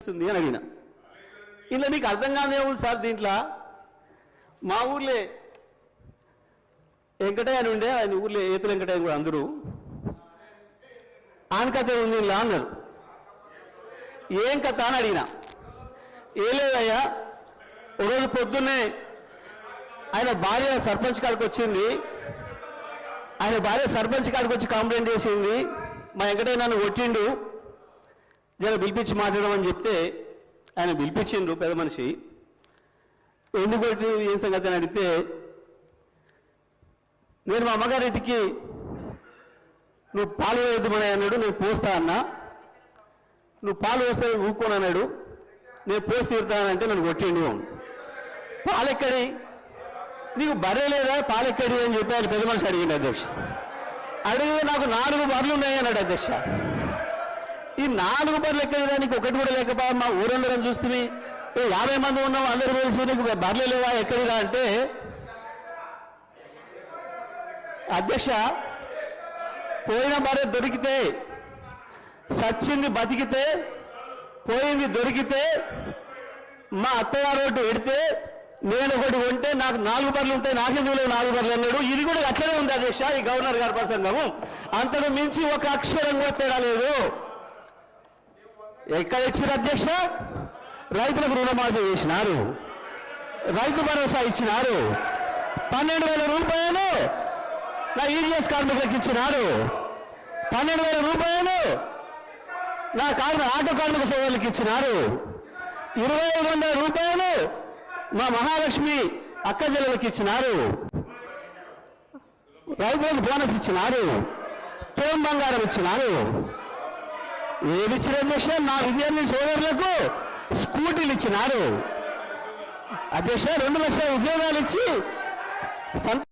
ఇస్తుంది అని అడిగిన. ఇలా మీకు అర్థం కాదేమో సార్, దీంట్లో మా ఊర్లే వెంకటయ్య అని ఉండే, ఆయన ఊర్లో ఏతుల వెంకటయ్య కూడా అందరూ ఆయన కథ ఉంది ఇలా అన్నారు. ఏం కథ అని అడిగిన. ఏ లేదయ్యా, ఒకరోజు పొద్దున్నే ఆయన భార్య సర్పంచ్ కాడికి వచ్చింది. ఆయన భార్య సర్పంచ్ కాడికి వచ్చి కంప్లైంట్ చేసింది, మా వెంకటయ్య నన్ను కొట్టిండు, జర పిలిపించి మాట్లాడమని చెప్తే ఆయన పిలిపించిండు పెద్ద మనిషి. ఎందుకు కొట్టి ఏం సంగతి అని అడిగితే, నేను మా అమ్మగారింటికి నువ్వు పాలు వేయద్దుమని అన్నాడు, నేను పోస్తా అన్నా. నువ్వు పాలు వేస్తే ఊరుకోను అన్నాడు, నేను పోసి తీరుతానంటే నన్ను కొట్టిండు. పాలెక్కడి, నీకు బర్రె లేదా పాలెక్కడి అని చెప్పి ఆయన పెద్ద మనిషి అడిగిండు అధ్యక్ష. అడిగితే నాకు 4 బర్రెలు ఉన్నాయి అన్నాడు అధ్యక్ష. ఈ 4 బర్రెలు ఎక్కడిదా, నీకు ఒకటి కూడా లేకపోయా, మా ఊరందరం చూస్తుంది 50 మంది ఉన్నాం, అందరూ కలిసి నీకు బర్రెలు లేవా ఎక్కడిదా అంటే, అధ్యక్ష పోయిన బర్రె దొరికితే, సచ్చింది బతికితే, పోయింది దొరికితే, మా అత్తగారు ఒకటి పెడితే నేను ఒకటి కొంటే నాకు 4 బర్రెలు ఉంటాయి, నాకెందుకు 4 బర్రెలు అన్నాడు. ఇది కూడా అట్లనే ఉంది అధ్యక్ష ఈ గవర్నర్ గారి ప్రసంగము. అంతకు మించి ఒక అక్షరం కూడా తేడా లేదు. ఎక్కడ ఇచ్చారు అధ్యక్ష? రైతులకు రుణమాఫీ చేసినారు, రైతు భరోసా ఇచ్చినారు, 12,000 రూపాయలు నా ఈడీఎస్ కార్మికులకు ఇచ్చినారు, 12,000 రూపాయలు నా ఆటో కార్మిక సోదరులకు ఇచ్చినారు, 2,500 రూపాయలు మా మహాలక్ష్మి అక్క చెల్లెలకు ఇచ్చినారు, రైతులకు బోనస్ ఇచ్చినారు, తోం బంగారం ఇచ్చినారు. ఏమి ఇచ్చిన అధ్యక్ష? నా విద్యార్థి సోదరులకు స్కూటీలు ఇచ్చినారు అధ్యక్ష. 2 లక్షల ఉద్యోగాలు ఇచ్చి